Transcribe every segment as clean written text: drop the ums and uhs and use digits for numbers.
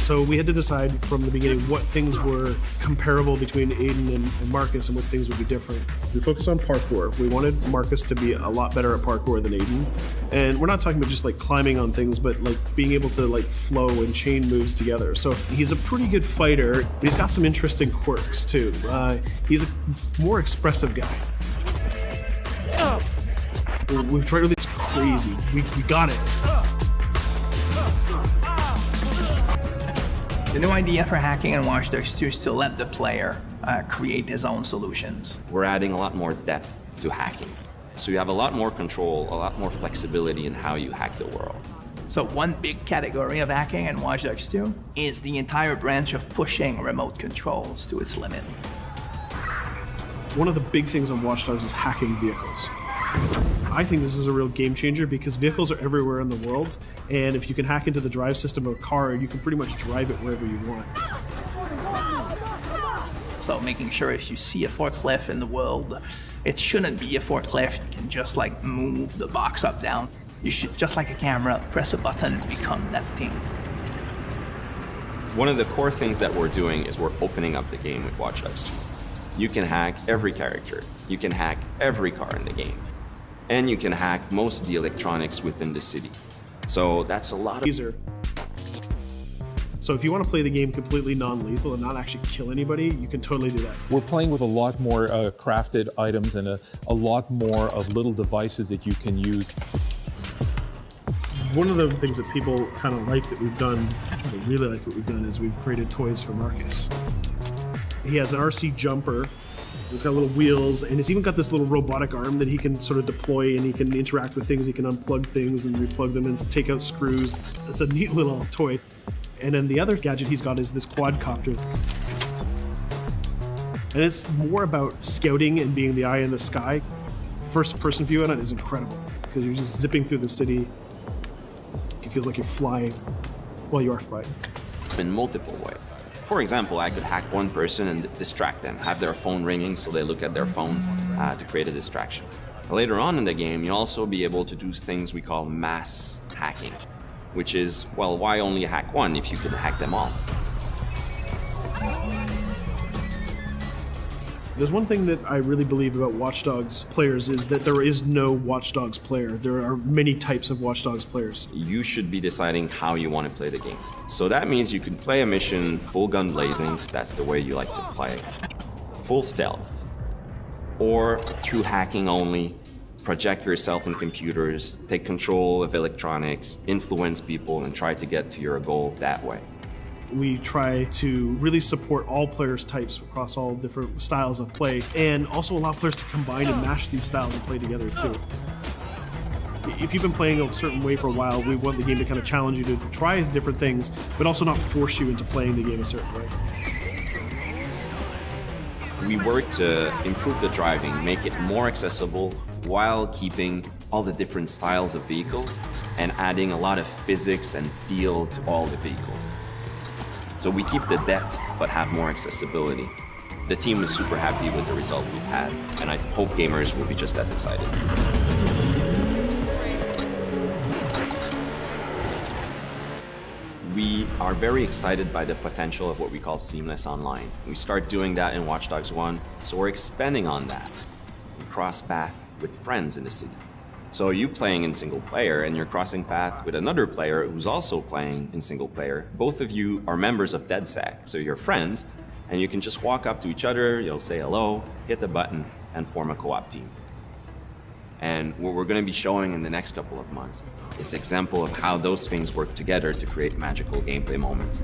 So we had to decide from the beginning what things were comparable between Aiden and Marcus and what things would be different. We focused on parkour. We wanted Marcus to be a lot better at parkour than Aiden. And we're not talking about just like climbing on things, but like being able to like flow and chain moves together. So he's a pretty good fighter, but he's got some interesting quirks too. He's a more expressive guy. We've tried really crazy. We got it. The new idea for hacking in Watch Dogs 2 is to let the player create his own solutions. We're adding a lot more depth to hacking. So you have a lot more control, a lot more flexibility in how you hack the world. So one big category of hacking in Watch Dogs 2 is the entire branch of pushing remote controls to its limit. One of the big things on Watch Dogs is hacking vehicles. I think this is a real game changer because vehicles are everywhere in the world, and if you can hack into the drive system of a car, you can pretty much drive it wherever you want. So making sure if you see a forklift in the world, it shouldn't be a forklift. You can just like move the box up, down. You should, just like a camera, press a button and become that thing. One of the core things that we're doing is we're opening up the game with Watch Dogs 2. You can hack every character. You can hack every car in the game. And you can hack most of the electronics within the city. So that's a lot of... So if you want to play the game completely non-lethal and not actually kill anybody, you can totally do that. We're playing with a lot more crafted items and a lot more of little devices that you can use. One of the things that people kind of like that we've done, they really like what we've done, is we've created toys for Marcus. He has an RC jumper. It's got little wheels, and it's even got this little robotic arm that he can sort of deploy, and he can interact with things. He can unplug things and replug them and take out screws. It's a neat little toy. And then the other gadget he's got is this quadcopter. And it's more about scouting and being the eye in the sky. First person view on it is incredible because you're just zipping through the city. It feels like you're flying. Well, you are flying. In multiple ways. For example, I could hack one person and distract them, have their phone ringing so they look at their phone to create a distraction. Later on in the game, you'll also be able to do things we call mass hacking, which is, well, why only hack one if you can hack them all? There's one thing that I really believe about Watch Dogs players is that there is no Watch Dogs player. There are many types of Watch Dogs players. You should be deciding how you want to play the game. So that means you can play a mission full gun blazing, that's the way you like to play, full stealth, or through hacking only, project yourself in computers, take control of electronics, influence people, and try to get to your goal that way. We try to really support all players' types across all different styles of play, and also allow players to combine and mash these styles and play together too. If you've been playing a certain way for a while, we want the game to kind of challenge you to try different things, but also not force you into playing the game a certain way. We work to improve the driving, make it more accessible while keeping all the different styles of vehicles and adding a lot of physics and feel to all the vehicles. So we keep the depth, but have more accessibility. The team is super happy with the result we've had, and I hope gamers will be just as excited. We are very excited by the potential of what we call seamless online. We start doing that in Watch Dogs 1, so we're expanding on that. We cross path with friends in the city. So you playing in single player and you're crossing path with another player who's also playing in single player. Both of you are members of DedSec, so you're friends, and you can just walk up to each other, you'll say hello, hit the button, and form a co-op team. And what we're going to be showing in the next couple of months is an example of how those things work together to create magical gameplay moments.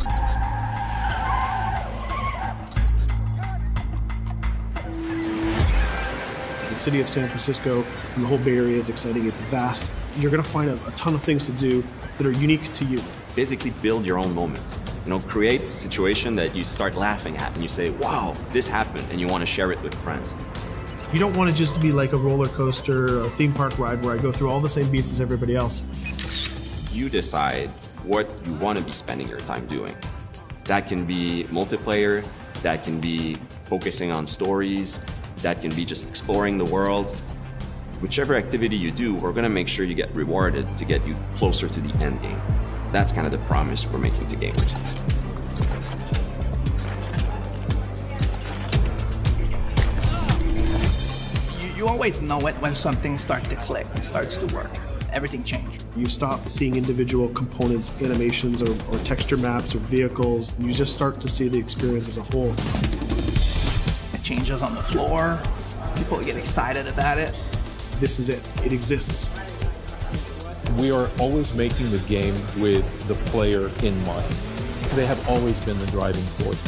The city of San Francisco and the whole Bay Area is exciting. It's vast. You're going to find a ton of things to do that are unique to you. Basically build your own moments. You know, create a situation that you start laughing at and you say, wow, this happened, and you want to share it with friends. You don't want to just be like a roller coaster or a theme park ride where I go through all the same beats as everybody else. You decide what you want to be spending your time doing. That can be multiplayer, that can be focusing on stories, that can be just exploring the world. Whichever activity you do, we're going to make sure you get rewarded to get you closer to the end game. That's kind of the promise we're making to gamers. You always know it when something starts to click, it starts to work. Everything changed. You stop seeing individual components, animations, or texture maps, or vehicles. You just start to see the experience as a whole. It changes on the floor. People get excited about it. This is it. It exists. We are always making the game with the player in mind. They have always been the driving force.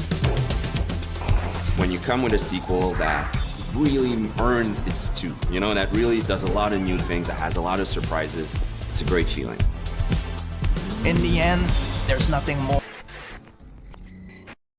When you come with a sequel that really earns its due, you know, that really does a lot of new things, that has a lot of surprises, it's a great feeling. In the end, there's nothing more